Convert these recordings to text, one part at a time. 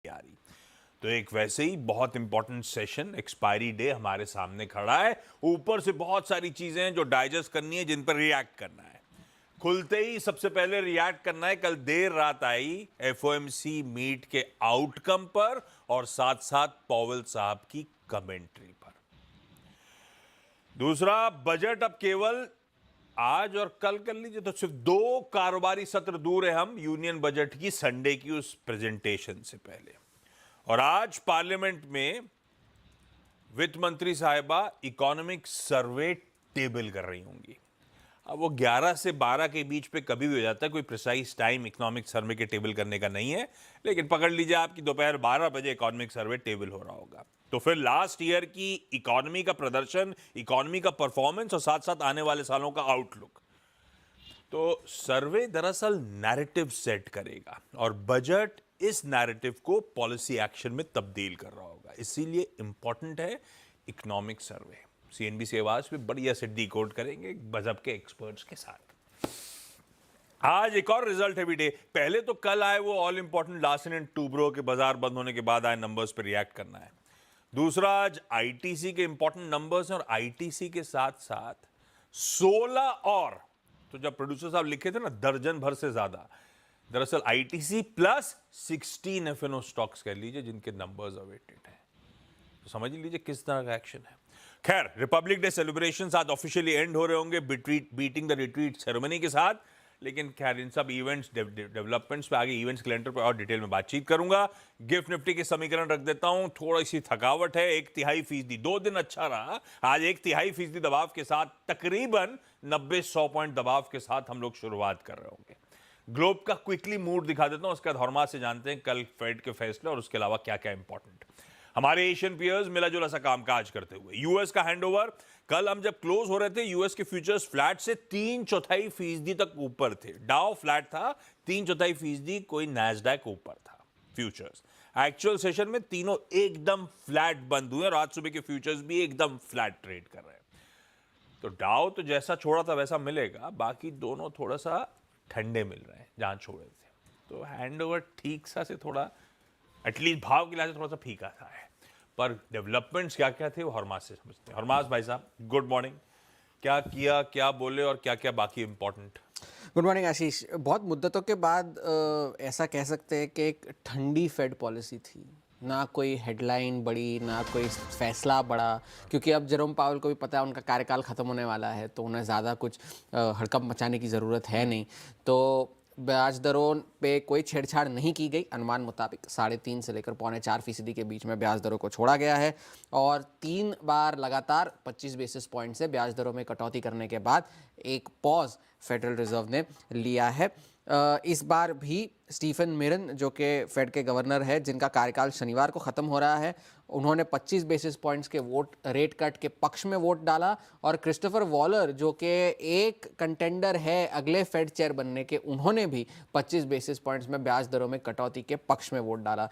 आ रही। तो एक वैसे ही बहुत इंपॉर्टेंट सेशन, एक्सपायरी डे हमारे सामने खड़ा है। ऊपर से बहुत सारी चीजें हैं जो डाइजेस्ट करनी है, जिन पर रिएक्ट करना है। खुलते ही सबसे पहले रिएक्ट करना है कल देर रात आई एफओएमसी मीट के आउटकम पर और साथ साथ पॉवेल साहब की कमेंट्री पर। दूसरा, बजट अब केवल आज और कल कर लीजिए तो सिर्फ 2 कारोबारी सत्र दूर है हम यूनियन बजट की संडे की उस प्रेजेंटेशन से पहले। और आज पार्लियामेंट में वित्त मंत्री साहिबा इकोनॉमिक सर्वे टेबल कर रही होंगी। अब वो 11 से 12 के बीच पे कभी भी हो जाता है, कोई प्रिसाइज टाइम इकोनॉमिक सर्वे के टेबल करने का नहीं है, लेकिन पकड़ लीजिए आपकी दोपहर 12 बजे इकोनॉमिक सर्वे टेबल हो रहा होगा। तो फिर लास्ट ईयर की इकोनॉमी का प्रदर्शन, इकोनॉमी का परफॉर्मेंस और साथ साथ आने वाले सालों का आउटलुक। तो सर्वे दरअसल नैरेटिव सेट करेगा और बजट इस नैरेटिव को पॉलिसी एक्शन में तब्दील कर रहा होगा। इसीलिए इंपॉर्टेंट है इकोनॉमिक सर्वे। सीएनबीसी आवाज पे बढ़िया से डिकोड करेंगे गजब के एक्सपर्ट्स के साथ। आज एक और रिजल्ट है डे। पहले तो कल आए वो all important Larsen and Toubro के बाजार बंद होने के बाद आए नंबर्स पर रिएक्ट करना है। दूसरा, आज आईटीसी के इंपॉर्टेंट नंबर्स हैं और आईटीसी के साथ साथ 16 और, तो जब प्रोड्यूसर साहब लिखे थे ना दर्जन भर से ज्यादा, दरअसल आईटीसी प्लस 16 एफएनओ स्टॉक्स कह लीजिए जिनके नंबर्स अवेटेड हैं। तो समझ लीजिए किस तरह का एक्शन है। खैर, रिपब्लिक डे सेलिब्रेशन आज ऑफिशियली एंड हो रहे होंगे बीटिंग द रिट्रीट सेरेमनी के साथ, लेकिन खैर इन सब इवेंट्स डेवलपमेंट्स पे आगे इवेंट्स कैलेंडर पे और डिटेल में बातचीत करूंगा। गिफ्ट निफ्टी के समीकरण रख देता हूं। थोड़ी सी थकावट है, 1/3%। 2 दिन अच्छा रहा, आज 1/3% दबाव के साथ, तकरीबन 90-100 पॉइंट दबाव के साथ हम लोग शुरुआत कर रहे होंगे। ग्लोब का क्विकली मूड दिखा देता हूं, उसके बाद हॉर्मा से जानते हैं कल फेड के फैसले और उसके अलावा क्या क्या इंपॉर्टेंट। हमारे एशियन पियर्स मिला जुला सा कामकाज करते हुए। यूएस का हैंडओवर, कल हम जब क्लोज हो रहे थे यूएस के फ्यूचर्स फ्लैट से 3/4% तक ऊपर थे। डाउ फ्लैट था, 3/4%, कोई नैस्डैक ऊपर था। फ्यूचर्स एक्चुअल सेशन में तीनों एकदम फ्लैट बंद हुए और आज सुबह के फ्यूचर्स भी एकदम फ्लैट ट्रेड कर रहे हैं। तो डाउ तो जैसा छोड़ा था वैसा मिलेगा, बाकी दोनों थोड़ा सा ठंडे मिल रहे हैं जहां छोड़े थे। तो हैंडओवर ठीक सा से थोड़ा एटलीस्ट भाव के लिहाज से थोड़ा सा फीका सा है, पर डेवलपमेंट्स क्या क्या थे वो हरमास से समझते हैं। हरमास भाई साहब, गुड मॉर्निंग। क्या किया, क्या बोले और क्या क्या बाकी इंपॉर्टेंट? गुड मॉर्निंग आशीष। बहुत मुद्दतों के बाद ऐसा कह सकते हैं कि एक ठंडी फेड पॉलिसी थी। ना कोई हेडलाइन बड़ी, ना कोई फैसला बड़ा, क्योंकि अब जेरोम पावेल को भी पता है उनका कार्यकाल ख़त्म होने वाला है, तो उन्हें ज़्यादा कुछ हड़कंप मचाने की ज़रूरत है नहीं। तो ब्याज दरों पे कोई छेड़छाड़ नहीं की गई। अनुमान मुताबिक 3.5 से लेकर 4.25% के बीच में ब्याज दरों को छोड़ा गया है और 3 बार लगातार 25 बेसिस पॉइंट से ब्याज दरों में कटौती करने के बाद एक पॉज फेडरल रिजर्व ने लिया है। इस बार भी स्टीफन मिरन, जो कि फेड के गवर्नर है, जिनका कार्यकाल शनिवार को ख़त्म हो रहा है, उन्होंने 25 बेसिस पॉइंट्स के वोट रेट कट के पक्ष में वोट डाला। और क्रिस्टोफर वॉलर, जो कि एक कंटेंडर है अगले फेड चेयर बनने के, उन्होंने भी 25 बेसिस पॉइंट्स में ब्याज दरों में कटौती के पक्ष में वोट डाला।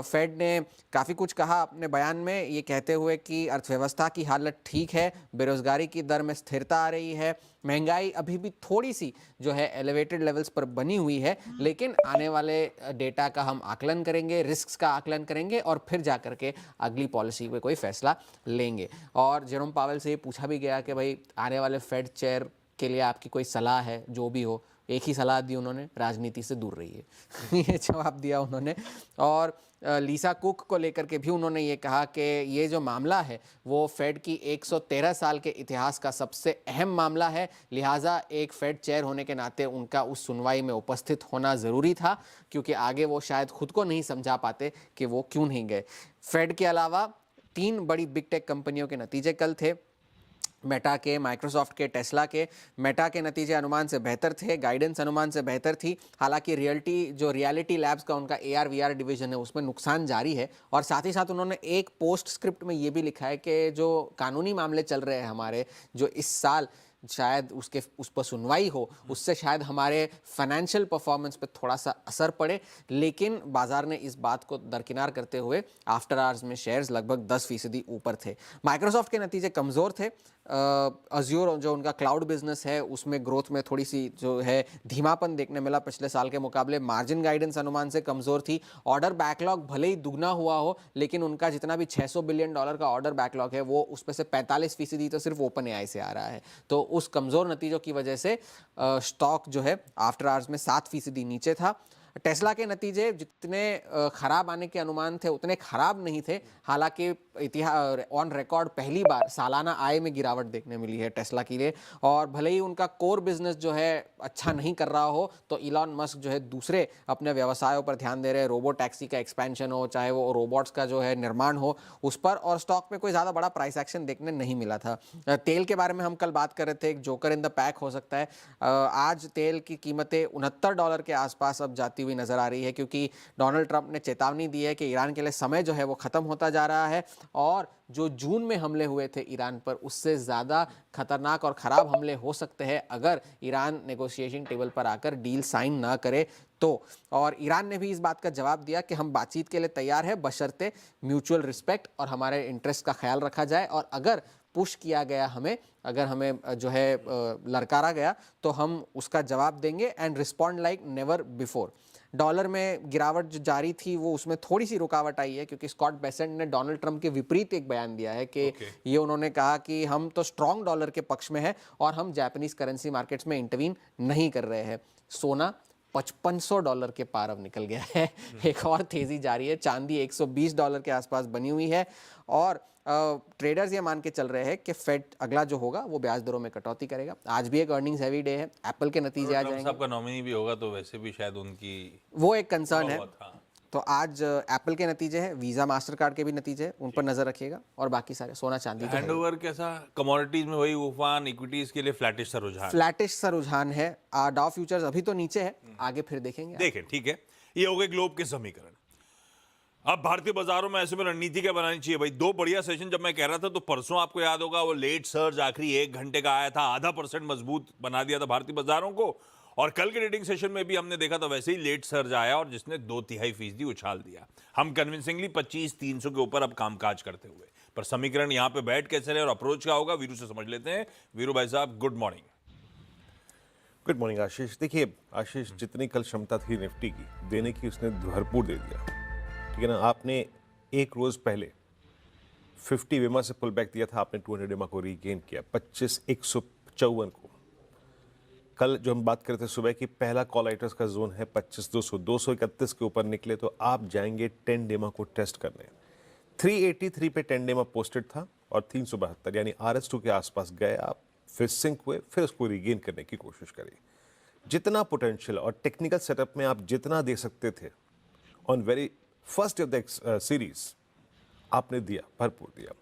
फेड ने काफ़ी कुछ कहा अपने बयान में, ये कहते हुए कि अर्थव्यवस्था की हालत ठीक है, बेरोजगारी की दर में स्थिरता आ रही है, महंगाई अभी भी थोड़ी सी जो है एलिवेटेड लेवल्स पर बनी हुई है, लेकिन आने वाले डेटा का हम आकलन करेंगे, रिस्क्स का आकलन करेंगे और फिर जाकर के अगली पॉलिसी पे कोई फैसला लेंगे। और जेरोम पावेल से ये पूछा भी गया कि भाई आने वाले फेड चेयर के लिए आपकी कोई सलाह है, जो भी हो। एक ही सलाह दी उन्होंने, राजनीति से दूर रहिए। ये जवाब दिया उन्होंने। और लीसा कुक को लेकर के भी उन्होंने ये कहा कि ये जो मामला है वो फेड की 113 साल के इतिहास का सबसे अहम मामला है, लिहाजा एक फेड चेयर होने के नाते उनका उस सुनवाई में उपस्थित होना ज़रूरी था, क्योंकि आगे वो शायद खुद को नहीं समझा पाते कि वो क्यों नहीं गए। फेड के अलावा 3 बड़ी बिग टेक कंपनियों के नतीजे कल थे। मेटा के, माइक्रोसॉफ्ट के, टेस्ला के। मेटा के नतीजे अनुमान से बेहतर थे, गाइडेंस अनुमान से बेहतर थी। हालांकि रियलिटी लैब्स का उनका AR VR डिवीजन है, उसमें नुकसान जारी है। और साथ ही साथ उन्होंने एक पोस्ट स्क्रिप्ट में ये भी लिखा है कि जो कानूनी मामले चल रहे हैं हमारे, जो इस साल शायद उस पर सुनवाई हो, उससे शायद हमारे फाइनेंशियल परफॉर्मेंस पे थोड़ा सा असर पड़े। लेकिन बाजार ने इस बात को दरकिनार करते हुए आफ्टर आवर्स में शेयर्स लगभग 10% ऊपर थे। माइक्रोसॉफ्ट के नतीजे कमज़ोर थे। अज्योर जो उनका क्लाउड बिजनेस है उसमें ग्रोथ में थोड़ी सी जो है धीमापन देखने मिला पिछले साल के मुकाबले। मार्जिन गाइडेंस अनुमान से कमजोर थी। ऑर्डर बैकलॉग भले ही दुगना हुआ हो, लेकिन उनका जितना भी $600 बिलियन का ऑर्डर बैकलॉग है वो उसमें से 45% तो सिर्फ ओपन एआई से आ रहा है। तो उस कमजोर नतीजों की वजह से स्टॉक जो है आफ्टर आवर्स में 7% नीचे था। टेस्ला के नतीजे जितने खराब आने के अनुमान थे उतने खराब नहीं थे। हालांकि इतिहास ऑन रिकॉर्ड पहली बार सालाना आय में गिरावट देखने मिली है टेस्ला के लिए। और भले ही उनका कोर बिजनेस जो है अच्छा नहीं कर रहा हो, तो इलॉन मस्क जो है दूसरे अपने व्यवसायों पर ध्यान दे रहे हैं। रोबो टैक्सी का एक्सपेंशन हो, चाहे वो रोबोट्स का जो है निर्माण हो, उस पर। और स्टॉक में कोई ज़्यादा बड़ा प्राइस एक्शन देखने नहीं मिला था। तेल के बारे में हम कल बात कर रहे थे, एक जोकर इन द पैक हो सकता है। आज तेल की कीमतें $69 के आसपास अब जाती हुई नजर आ रही है, क्योंकि डोनाल्ड ट्रंप ने चेतावनी दी है कि ईरान के लिए समय जो है वो खत्म होता जा रहा है। और जो जून में हमले हुए थे ईरान पर, उससे ज़्यादा खतरनाक और ख़राब हमले हो सकते हैं अगर ईरान नेगोशिएशन टेबल पर आकर डील साइन ना करे तो। और ईरान ने भी इस बात का जवाब दिया कि हम बातचीत के लिए तैयार है, बशर्ते म्यूचुअल रिस्पेक्ट और हमारे इंटरेस्ट का ख्याल रखा जाए। और अगर पुश किया गया अगर हमें जो है ललकारा गया, तो हम उसका जवाब देंगे and respond like never before. Dollar में गिरावट जो जारी थी वो उसमें थोड़ी सी रुकावट आई है, क्योंकि स्कॉट बेसेंट ने डोनाल्ड ट्रंप के विपरीत एक बयान दिया है कि ये उन्होंने कहा कि हम तो स्ट्रॉन्ग डॉलर के पक्ष में है और हम जापानीज करेंसी मार्केट्स में इंटरवीन नहीं कर रहे हैं। सोना $5500 के पार अब निकल गया है। एक और तेजी जारी है। चांदी $120 के आसपास बनी हुई है। और ट्रेडर्स ये मान के चल रहे हैं कि फेड अगला जो होगा वो ब्याज दरों में कटौती करेगा। आज भी एक अर्निंग्स हैवी डे है। एप्पल के नतीजे आ जाएंगे। साहब का नॉमिनी भी होगा तो वैसे भी शायद उनकी वो एक कंसर्न है। था। तो आज एप्पल के नतीजे हैं, वीजा मास्टर कार्ड के भी नतीजे हैं, उन पर नजर रखिएगा। और बाकी सारे सोना चांदी तो हैंडओवर कैसा? कमोडिटीज में वही उफान, इक्विटीज के लिए फ्लैटिश सा रुझान है। डाउ फ्यूचर्स अभी तो नीचे है, आगे फिर देखेंगे। देखें, ठीक है। ये हो गए ग्लोब के समीकरण। अब भारतीय बाजारों में ऐसे में रणनीति क्या बनानी चाहिए भाई? दो बढ़िया सेशन जब मैं कह रहा था तो परसों आपको याद होगा वो लेट सर्ज आखिरी 1 घंटे का आया था, 0.5% मजबूत बना दिया था भारतीय बाजारों को। और कल के ट्रेडिंग सेशन में भी हमने देखा था वैसे ही लेट सर्ज आया और जिसने 2/3% उछाल दिया। हम कन्विंसिंगली 25,300 के ऊपर अब कामकाज करते हुए। पर समीकरण यहां पे बैठ कैसे रहे और अप्रोच क्या होगा, वीरू से समझ लेते हैं। वीरू भाई साहब, गुड मॉर्निंग। गुड मॉर्निंग आशीष। देखिए आशीष, जितनी कल क्षमता थी निफ्टी की देने की, उसने भरपूर दे दिया, ठीक है ना। आपने एक रोज पहले 50 वेमा से पुल बैक दिया था, आपने 200 वेमा को रीगेन किया 25,154 को। कल जो हम बात कर रहे थे सुबह की, पहला कॉल राइटर्स का जोन है 25,200, 231 के ऊपर निकले तो आप जाएंगे 10 डेमा को टेस्ट करने। 383 पे 10 डेमा पोस्टेड था और 372 यानी RS2 के आसपास गए आप, फिर सिंक हुए, फिर उसको रीगेन करने की कोशिश करिए। जितना पोटेंशियल और टेक्निकल सेटअप में आप जितना दे सकते थे on very first of the series, आपने दिया, भरपूर दिया।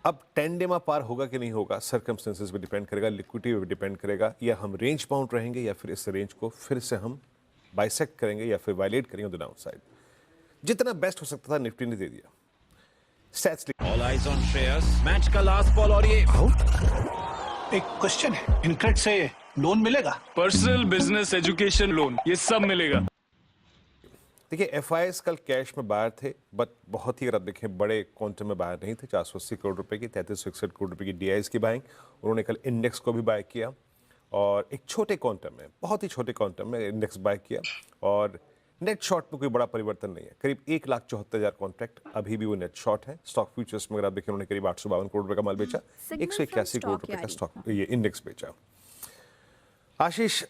अब 10 डेमा पार होगा कि नहीं होगा, सर्कमस्टेंसेस पे डिपेंड करेगा, लिक्विडिटी पे डिपेंड करेगा, या हम रेंज बाउंड रहेंगे या फिर इस रेंज को फिर से हम बाइसेक्ट करेंगे या फिर वायलेट करेंगे ऑन द डाउन साइड। जितना बेस्ट हो सकता था निफ्टी ने दे दिया। Stats all eyes on Shreyas, match का लास्ट बॉल और ये आउट। एक क्वेश्चन है, इनक्रेडिट से लोन मिलेगा? पर्सनल, बिजनेस, एजुकेशन लोन, ये सब मिलेगा। देखिए एफआईएस कल कैश में बाहर थे, बट बहुत ही, अगर आप देखें, बड़े क्वांटम में बाहर नहीं थे। 480 करोड़ रुपए की, 3361 करोड़ रुपए की डीआईएस की बाइंग। उन्होंने कल इंडेक्स को भी बाय किया और एक छोटे क्वांटम में, बहुत ही छोटे क्वांटम में इंडेक्स बाय किया। और नेट शॉर्ट में कोई बड़ा परिवर्तन नहीं है, करीब 1,74,000 कॉन्ट्रैक्ट अभी भी वो नेट शॉर्ट है। स्टॉक फ्यूचर्स में अगर आप देखें, उन्होंने करीब 852 करोड़ रुपए का माल बेचा, 181 करोड़ रुपए का स्टॉक ये इंडेक्स बेचा। आशीष,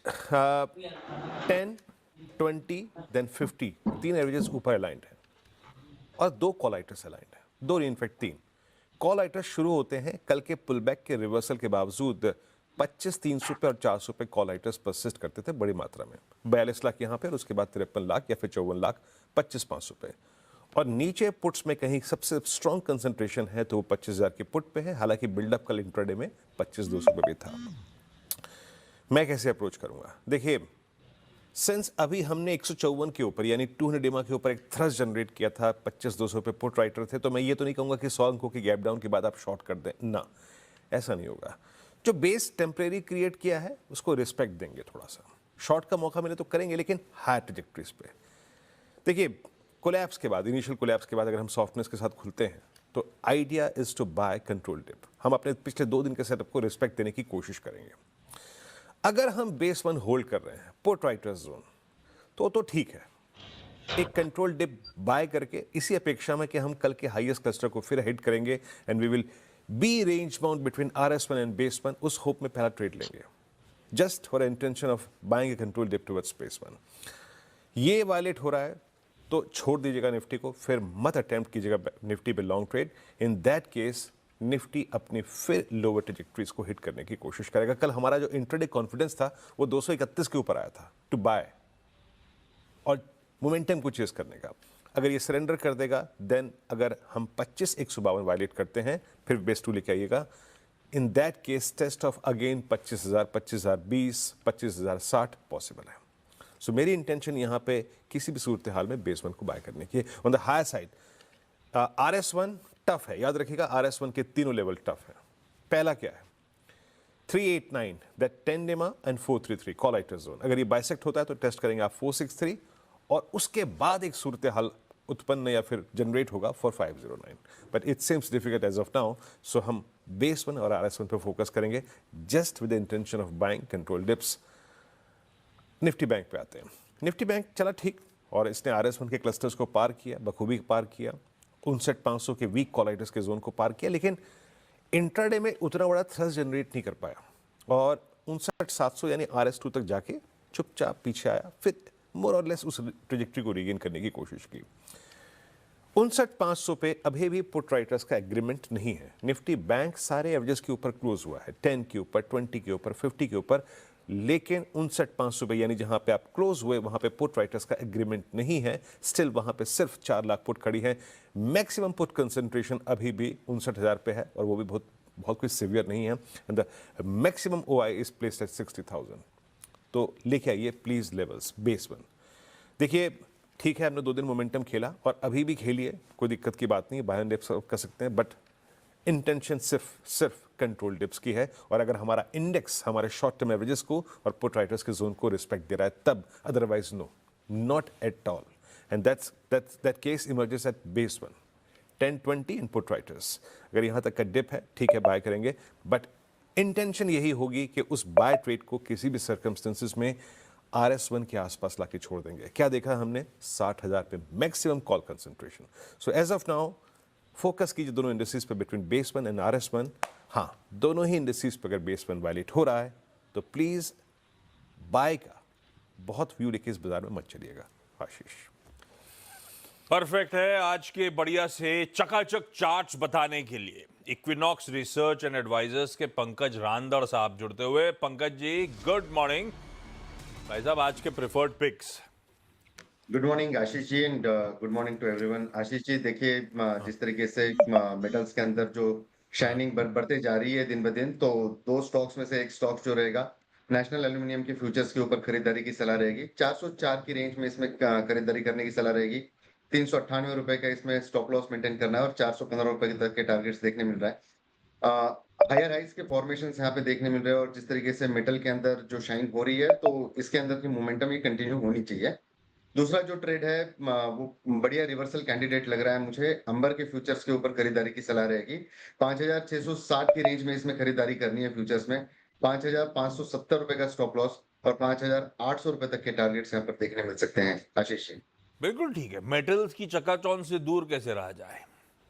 10, 20 देन 50 तीन एवरेजेस ऊपर अलाइंड है और 2 कॉल राइटर्स अलाइंड है, 2 इनफैक्ट 3 कॉल राइटर्स शुरू होते हैं कल के पुलबैक के रिवर्सल के बावजूद 25,300 पे और 400 पे कॉल राइटर्स परसिस्ट करते थे बड़ी मात्रा में। 42 लाख यहाँ पे और उसके बाद 53 लाख या फिर 54 लाख 25,500 पे। और नीचे पुट्स में कहीं सबसे स्ट्रॉन्ग कंसंट्रेशन है तो वो 25,000 के पुट पे है। हालांकि बिल्डअप कल इंट्राडे में 25,200 पे भी था। मैं कैसे अप्रोच करूंगा? देखिए, सिंस अभी हमने 154 के ऊपर यानी 200 डेमा के ऊपर एक थ्रस्ट जनरेट किया था, 25,200 पे पुट राइटर थे, तो मैं ये तो नहीं कहूंगा कि 100 अंकों की गैप डाउन के बाद आप शॉर्ट कर दें, ना, ऐसा नहीं होगा। जो बेस टेम्परेरी क्रिएट किया है उसको रिस्पेक्ट देंगे, थोड़ा सा शॉर्ट का मौका मिले तो करेंगे, लेकिन हाई ट्रजेक्टरीज पे। देखिए, कोलैप्स के बाद, इनिशियल कोलैप्स के बाद अगर हम सॉफ्टनेस के साथ खुलते हैं तो idea is to buy control dip. हम अपने पिछले 2 दिन के सेटअप को रिस्पेक्ट देने की कोशिश करेंगे। अगर हम बेस 1 होल्ड कर रहे हैं पुट राइटर्स जोन तो ठीक है, एक कंट्रोल डिप बाय करके इसी अपेक्षा में कि हम कल के हाईएस्ट क्लस्टर को फिर हिट करेंगे and we will be range bound between RS1 and base 1, उस होप में पहला ट्रेड लेंगे just for intention of buying a control dip towards base 1। ये वायलेट हो रहा है तो छोड़ दीजिएगा निफ्टी को, फिर मत अटेम्प्ट कीजिएगा निफ्टी पे long trade. In that case Nifty अपनी फिर लोअर ट्रेजेक्टरीज को हिट करने की कोशिश करेगा। कल हमारा जो इंट्राडे कॉन्फिडेंस था वो 231 के ऊपर आया था टू बाय और मोमेंटम को चेस करने का। अगर ये सरेंडर कर देगा देन अगर हम 25,152 वायलेट करते हैं फिर बेस 2 लेके आइएगा। In that case test of again 25,000, 25,020, 25,060 possible है। सो मेरी इंटेंशन यहाँ पे किसी भी सूरत हाल में बेस 1 को बाय करने की। On the higher side RS1 tough है, याद रखिएगा RS1 के तीनों लेवल टफ है। पहला क्या है 389 दैट 10 डेमा एंड 433 कॉल राइटर जोन। अगर ये बाइसेक्ट होता है तो टेस्ट करेंगे आप 463 और उसके बाद एक सूरत हाल उत्पन्न या फिर जनरेट होगा for 509, but it seems difficult as of now. So हम बेस 1 और RS1 पे फोकस करेंगे just with the intention of buying control dips. Nifty bank पे आते हैं। निफ्टी बैंक चला ठीक और इसने RS1 के क्लस्टर्स को पार किया, बखूबी पार किया, 59,500 के वीक कॉलाइटर्स के जोन को पार किया, लेकिन इंट्राडे में उतना बड़ा थ्रस्ट जनरेट नहीं कर पाया और 59,700 यानी RS2 तक जाके चुपचाप पीछे आया, फिर मोर और लेस उस ट्रेजेक्टरी को रीगेन करने की कोशिश की। 59,500 पे अभी भी पुट राइटर्स का एग्रीमेंट नहीं है। निफ्टी बैंक सारे एवरेजेस के ऊपर क्लोज हुआ है, 10 के ऊपर, 20 के ऊपर, 50 के ऊपर, लेकिन 59,500 पे यानी जहां पे आप क्लोज हुए वहां पे पुट राइटर्स का एग्रीमेंट नहीं है। स्टिल वहां पे सिर्फ 4 लाख पुट खड़ी है। मैक्सिमम पुट कंसंट्रेशन अभी भी 59,000 पे है और वो भी बहुत कुछ सीवियर नहीं है। And the maximum OI is placed at 60,000। तो लेके आइए प्लीज लेवल्स बेस 1। देखिए ठीक है, हमने 2 दिन मोमेंटम खेला और अभी भी खेलिए, कोई दिक्कत की बात नहीं है, बाय एंड डिप्स कर सकते हैं, बट इंटेंशन सिर्फ कंट्रोल डिप्स की है। और अगर हमारा इंडेक्स हमारे शॉर्ट टर्म एवरेजेस को और पुट राइटर्स के जोन को रिस्पेक्ट दे रहा है तब, otherwise no, not at all. And that case emerges at base 1, 10-20 in put writers. अगर यहां तक का डिप है ठीक है, बाय करेंगे, बट इंटेंशन यही होगी कि उस बाय ट्रेड को किसी भी सर्कमस्टेंसेस में RS1 के आसपास लाके छोड़ देंगे। क्या देखा हमने 60,000 पे maximum call concentration. So as of now focus कीजिए दोनों इंडस्ट्रीज पे बिटवीन बेस 1 एंड RS1। हाँ, दोनों ही इंडस्ट्रीज पे अगर बेस 1 वायलेट हो रहा है तो प्लीज बाय का बहुत व्यू लेके इस बाजार में मत चलिएगा। आशीष परफेक्ट है आज के बढ़िया से चकाचक चार्ट्स बताने के लिए इक्विनॉक्स रिसर्च एंड एडवाइजर्स के पंकज रांदड़ साहब जुड़ते हुए। Pankaj ji good morning. भाई साहब आज के preferred picks. Good morning Ashish ji and good morning to everyone. Ashish ji देखिए जिस तरीके से मेटल्स के अंदर जो शाइनिंग बढ़ते जा रही है दिन ब दिन, तो 2 स्टॉक्स में से एक स्टॉक जो रहेगा नेशनल एल्यूमिनियम के फ्यूचर्स के ऊपर खरीदारी की सलाह रहेगी। 404 की रेंज में इसमें खरीदारी करने की सलाह रहेगी। 398 रुपए का इसमें स्टॉप लॉस मेंटेन करना है और 415 रुपए तक के टारगेट्स देखने मिल रहा है। हायर हाइज के फॉर्मेशंस यहाँ पे देखने मिल रहे हैं और जिस तरीके से मेटल के अंदर जो शाइन हो रही है तो इसके अंदर की मोमेंटम ये कंटिन्यू होनी चाहिए। दूसरा जो ट्रेड है वो बढ़िया रिवर्सल कैंडिडेट लग रहा है मुझे। अंबर के फ्यूचर्स के ऊपर खरीदारी की सलाह रहेगी। 5,660 की रेंज में इसमें खरीदारी करनी है फ्यूचर्स में। 5,570 रुपए का स्टॉप लॉस और 5,800 रुपए तक के टारगेट्स यहाँ पर देखने मिल सकते हैं आशीष जी। बिल्कुल ठीक है, मेटल्स की चकाचौंध से दूर कैसे रहा जाए।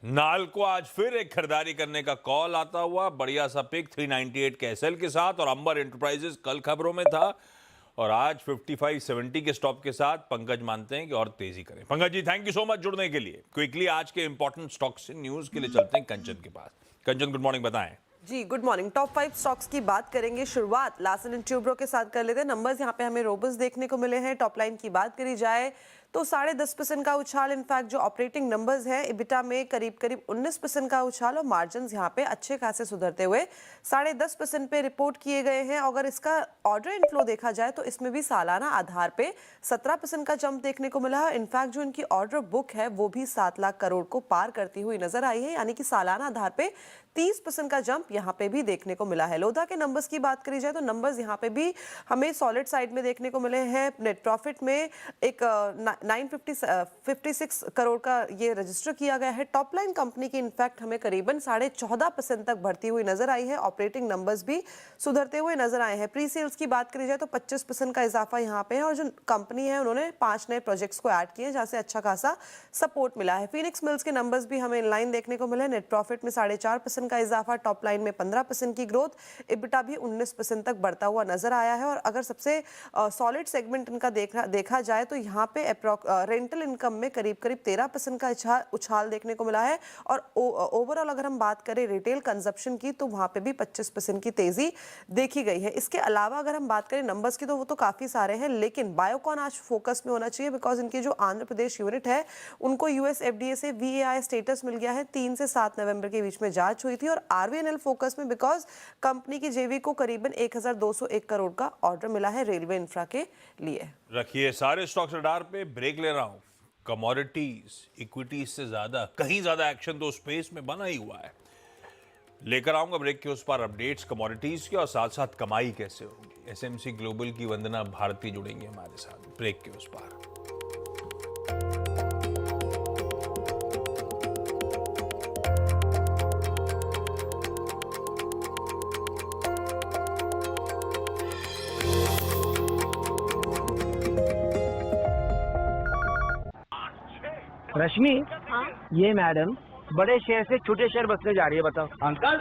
नाल को आज फिर एक खरीदारी करने का कॉल आता हुआ, बढ़िया सा पिक 398 के एसएल के साथ और अंबर एंटरप्राइजेस कल खबरों में था और आज 5570 के स्टॉप के साथ पंकज मानते हैं कि और तेजी करें। Pankaj ji thank you so much जुड़ने के लिए। क्विकली आज के इंपॉर्टेंट स्टॉक्स से न्यूज के लिए चलते हैं कंचन के पास। कंचन गुड मॉर्निंग, बताएं। जी गुड मॉर्निंग। टॉप 5 स्टॉक्स की बात करेंगे। शुरुआत लार्सन एंड ट्यूब्रो के साथ कर लेते हैं। नंबर्स यहाँ पे हमें रोबस्ट देखने को मिले हैं। टॉप लाइन की बात करी जाए तो 10.5% का उछाल, इनफैक्ट जो ऑपरेटिंग नंबर्स हैं इबिटा में करीब 19% का उछाल और मार्जिन्स यहाँ पे अच्छे खासे सुधरते हुए 10.5% पे रिपोर्ट किए गए हैं। अगर इसका ऑर्डर इनफ्लो देखा जाए तो इसमें भी सालाना आधार पे 17% का जंप देखने को मिला है। इनफैक्ट जो इनकी ऑर्डर बुक है वो भी 7 लाख करोड़ को पार करती हुई नजर आई है, यानी कि सालाना आधार पे 30% का जंप यहाँ पे भी देखने को मिला है। लोधा के नंबर्स की बात करी जाए तो नंबर्स यहाँ पे भी हमें सॉलिड साइड में देखने को मिले हैं। नेट प्रॉफिट में एक 956 करोड़ का ये रजिस्टर किया गया है। टॉप लाइन कंपनी की इनफैक्ट हमें करीबन 14.5% तक बढ़ती हुई नजर आई है। ऑपरेटिंग नंबर्स भी सुधरते हुए नजर आए हैं। प्री सेल्स की बात करी जाए तो 25% का इजाफा यहाँ पे है और जो कंपनी है उन्होंने 5 नए प्रोजेक्ट्स को ऐड किए जहाँ से अच्छा खासा सपोर्ट मिला है। फीनिक्स मिल्स के नंबर्स भी हमें इनलाइन देखने को मिले। नेट प्रॉफिट में 4.5% का इजाफा, टॉप लाइन में 15% की ग्रोथ, EBITDA भी 19% तक बढ़ता हुआ नजर आया है। और अगर सबसे सॉलिड सेगमेंट इनका देखा जाए तो यहाँ पे रेंटल इनकम में करीब 13% का उछाल देखने को मिला है। और ओवरऑल अगर हम बात करें रिटेल कंजप्शन की तो वहाँ पे भी 25% की तेजी देखी गई है। इसके अलावा अगर हम बात करें नंबर्स की तो वो तो काफी सारे हैं, लेकिन बायोकॉन आज फोकस में होना चाहिए बिकॉज इनकी जो आंध्र प्रदेश यूनिट है उनको US FDA से VAI स्टेटस मिल गया है। 3 से 7 नवंबर के बीच में जांच हुई थी। और RVNL फोकस में बिकॉज कंपनी की JV को करीबन 1201 करोड़ का ऑर्डर मिला है रेलवे इंफ्रा के लिए। रखिए सारे स्टॉक्स रडार पे, ब्रेक ले रहा हूं। कमोडिटीज इक्विटीज से ज्यादा, कहीं ज्यादा एक्शन तो स्पेस में बना ही हुआ है। लेकर आऊंगा ब्रेक के उस पार अपडेट्स कमोडिटीज के और साथ साथ कमाई कैसे होगी। SMC ग्लोबल की वंदना भारती जुड़ेंगे हमारे साथ ब्रेक के उस पार। रश्मि, ये मैडम बड़े शहर से छोटे शहर बसने जा रही है, बताओ। अंकल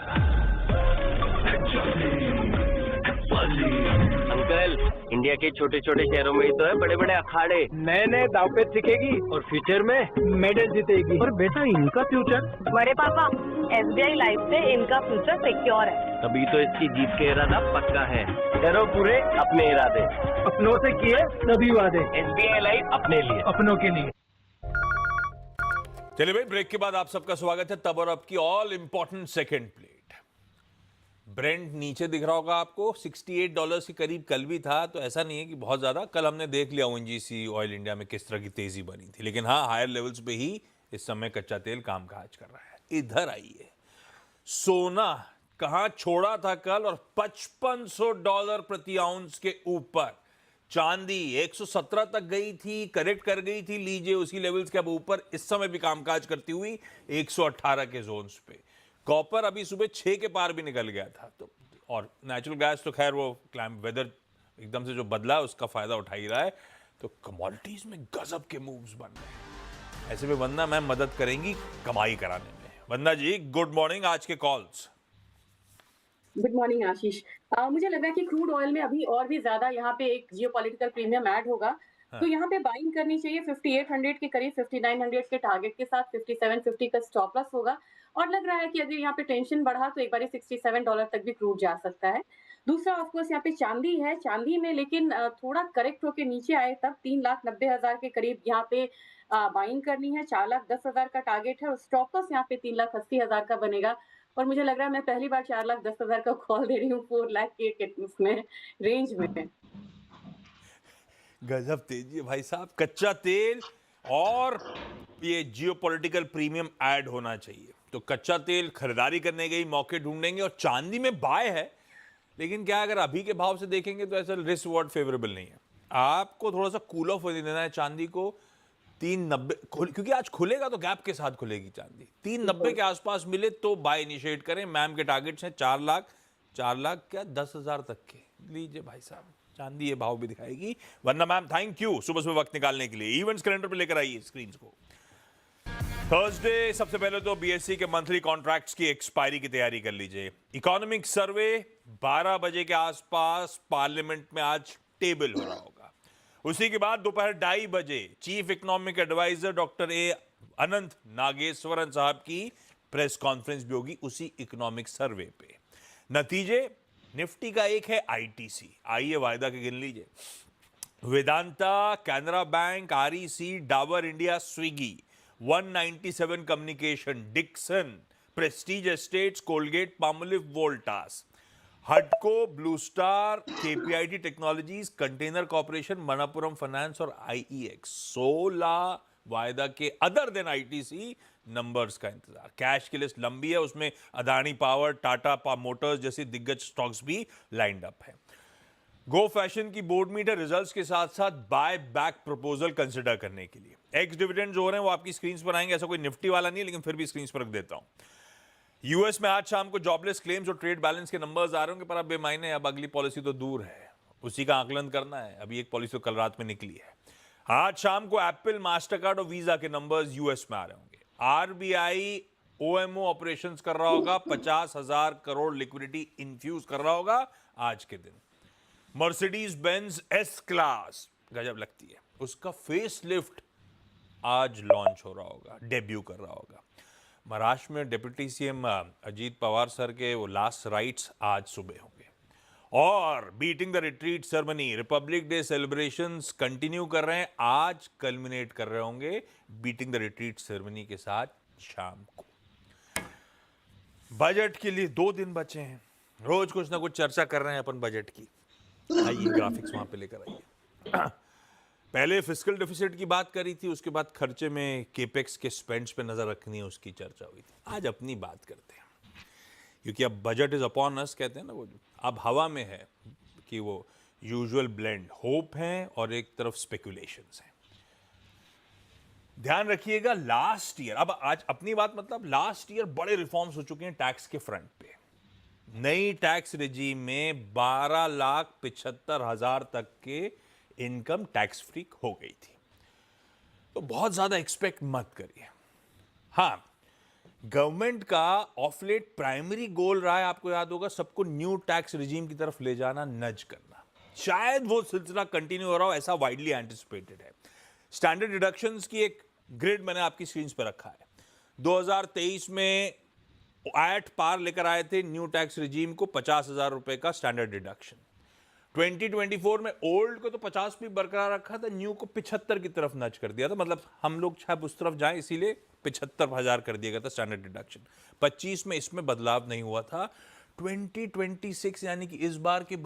इंडिया के छोटे छोटे शहरों में ही तो है बड़े बड़े अखाड़े। नए नए दावपेच सीखेगी और फ्यूचर में मेडल जीतेगी। और बेटा इनका फ्यूचर? बड़े पापा, SBI लाइफ से इनका फ्यूचर सिक्योर है। तभी तो इसकी जीत के इरादा पक्का है। डरो पूरे अपने इरादे, अपनों से किए सभी वादे। SBI लाइफ अपने लिए, अपनों के लिए। चलिए भाई, ब्रेक के बाद आप सबका स्वागत है तब और अब की all important second plate. Brent नीचे दिख रहा होगा आपको, $68 के करीब कल भी था, तो ऐसा नहीं है कि बहुत ज्यादा। कल हमने देख लिया ONGC ऑयल इंडिया में किस तरह की तेजी बनी थी, लेकिन हाँ हायर लेवल्स पे ही इस समय कच्चा तेल कामकाज कर रहा है। इधर आइए, सोना कहां छोड़ा था कल और $5500 प्रति आउंस के ऊपर। चांदी 117 तक गई थी, करेक्ट कर गई थी, लीजिए उसी लेवल्स के अब ऊपर इस समय भी कामकाज करती हुई 118 के जोन्स पे। कॉपर अभी सुबह 6 के पार भी निकल गया था। तो और नेचुरल गैस तो खैर वो क्लाइमेट वेदर एकदम से जो बदला है उसका फायदा उठा ही रहा है। तो कमोडिटीज में गजब के मूव्स बन रहे हैं। ऐसे में वंदना मैम मदद करेंगी कमाई कराने में। वंदना जी गुड मॉर्निंग। आज के कॉल्स। गुड मॉर्निंग आशीष। मुझे लग रहा है कि क्रूड ऑयल में अभी और भी ज्यादा यहाँ पे एक जियोपॉलिटिकल प्रीमियम ऐड होगा। तो यहाँ पे बाइंग करनी चाहिए 5800 के करीब, 5900 के टारगेट के साथ। 5750 का स्टॉप लॉस होगा और लग रहा है कि अगर यहाँ पे टेंशन बढ़ा तो एक बार $67 तक भी क्रूड जा सकता है। दूसरा ऑफकोर्स यहाँ पे चांदी है। चांदी में लेकिन थोड़ा करेक्ट होके नीचे आए तब 3,90,000 के करीब यहाँ पे बाइंग करनी है। 4,10,000 का टारगेट है और स्टॉप लॉस यहाँ पे 3,80,000 का बनेगा। और मुझे लग रहा है मैं पहली बार 4,10,000 का कॉल दे रही हूँ 4 लाख के उसमें रेंज में। गजब तेजी है भाई साहब। कच्चा तेल और ये जियोपॉलिटिकल प्रीमियम ऐड होना चाहिए। तो कच्चा तेल खरीदारी करने गई, मौके ढूंढेंगे। और चांदी में बाय है, लेकिन क्या अगर अभी के भाव से देखेंगे तो ऐसा रिस्क रिवॉर्ड फेवरेबल नहीं है। आपको थोड़ा सा कूल ऑफ होने देना है चांदी को। 390 क्योंकि आज खुलेगा तो गैप के साथ खुलेगी चांदी। 390 के आसपास मिले तो बाय इनिशिएट करें। मैम के टारगेट्स हैं 4 लाख क्या 10,000 तक के। लीजिए भाई साहब, चांदी ये भाव भी दिखाएगी। वरना मैम थैंक यू सुबह सुबह वक्त निकालने के लिए। इवेंट्स कैलेंडर पे लेकर आइए स्क्रीन को। थर्सडे सबसे पहले तो BSE के मंथली कॉन्ट्रैक्ट्स की एक्सपायरी की तैयारी कर लीजिए। इकोनॉमिक सर्वे 12 बजे के आसपास पार्लियामेंट में आज टेबल हो रहा होगा। उसी के बाद दोपहर 2:30 बजे chief economic adviser doctor A Anantha Nageswaran साहब की प्रेस कॉन्फ्रेंस भी होगी उसी इकोनॉमिक सर्वे पे। नतीजे निफ्टी का एक है ITC, आइए वायदा के गिन लीजिए। Vedanta, Canara bank, REC, Dabur India, Swiggy, 197 communication, Dixon, Prestige Estates, Colgate, Palmolive, Voltas, हडको, blue star, KPIT technologies, container corporation, Manappuram finance और IEX। 16 वायदा के अदर देन ITC नंबर्स का इंतजार। कैश की लिस्ट लंबी है, उसमें अदानी पावर, टाटा मोटर्स जैसी दिग्गज स्टॉक्स भी लाइंड अप है। गो फैशन की बोर्ड मीटर रिजल्ट्स के साथ साथ बाय बैक प्रपोजल कंसिडर करने के लिए एक्स डिविडेंड जो हो रहे हैं वो आपकी स्क्रीन पर आएंगे। ऐसा कोई निफ्टी वाला नहीं है, लेकिन फिर भी स्क्रीन पर रख देता हूं। यूएस में आज शाम को जॉबलेस क्लेम्स और ट्रेड बैलेंस के नंबर्स आ रहे होंगे, पर अब बेमायने, अब अगली पॉलिसी तो दूर है, उसी का आकलन करना है। अभी एक पॉलिसी तो कल रात में निकली है। आज शाम को एप्पल, मास्टरकार्ड और वीजा के नंबर्स यूएस में आ रहे होंगे। आरबीआई ओएमओ ऑपरेशंस कर रहा होगा, 50,000 करोड़ लिक्विडिटी इन्फ्यूज कर रहा होगा आज के दिन। मर्सिडीज बेंज एस क्लास गजब लगती है, उसका फेस लिफ्ट आज लॉन्च हो रहा होगा, डेब्यू कर रहा होगा। महाराष्ट्र में deputy CM Ajit Pawar sir के वो लास्ट राइट्स आज सुबह होंगे। और beating the retreat ceremony, Republic day celebrations continue कर रहे हैं, आज कल्मिनेट कर रहे होंगे बीटिंग द रिट्रीट सेरेमनी के साथ शाम को। बजट के लिए 2 दिन बचे हैं, रोज कुछ ना कुछ चर्चा कर रहे हैं अपन बजट की। आइए ग्राफिक्स वहां पे लेकर आइए। पहले फिस्कल डेफिसिट की बात करी थी, उसके बाद खर्चे में केपेक्स के स्पेंड्स पे नजर रखनी है, उसकी चर्चा हुई थी। आज अपनी बात करते हैं, क्योंकि अब बजट इज अपॉन अस कहते हैं ना, वो अब हवा में है कि वो यूजुअल ब्लेंड होप है और एक तरफ स्पेकुलेशंस हैं। ध्यान रखिएगा लास्ट ईयर, अब आज अपनी बात मतलब लास्ट ईयर बड़े रिफॉर्म्स हो चुके हैं टैक्स के फ्रंट पे। नई टैक्स रिजीम में 12,75,000 तक के इनकम टैक्स फ्री हो गई थी, तो बहुत ज्यादा एक्सपेक्ट मत करिए। हाँ, गवर्नमेंट का ऑफ लेट प्राइमरी गोल रहा है, आपको याद होगा, सबको न्यू टैक्स रिजीम की तरफ ले जाना, नज करना। शायद वो सिलसिला कंटिन्यू हो रहा हो, ऐसा वाइडली एंटिसिपेटेड है। स्टैंडर्ड डिडक्शंस की एक ग्रिड मैंने आपकी स्क्रीन पर रखा है। 2023 में एट पार लेकर आए थे न्यू टैक्स रिजीम को 50,000 रुपए का स्टैंडर्ड डिडक्शन। 2024 में ओल्ड को तो 50 भी बरकरार रखा था, न्यू को 75 की तरफ नच कर दिया था, मतलब हम लोग शायद उस तरफ जाएं, इसीलिए 75,000 कर दिया गया था स्टैंडर्ड डिडक्शन। 25 में इसमें बदलाव नहीं हुआ था। 2026 यानी कि इस बार के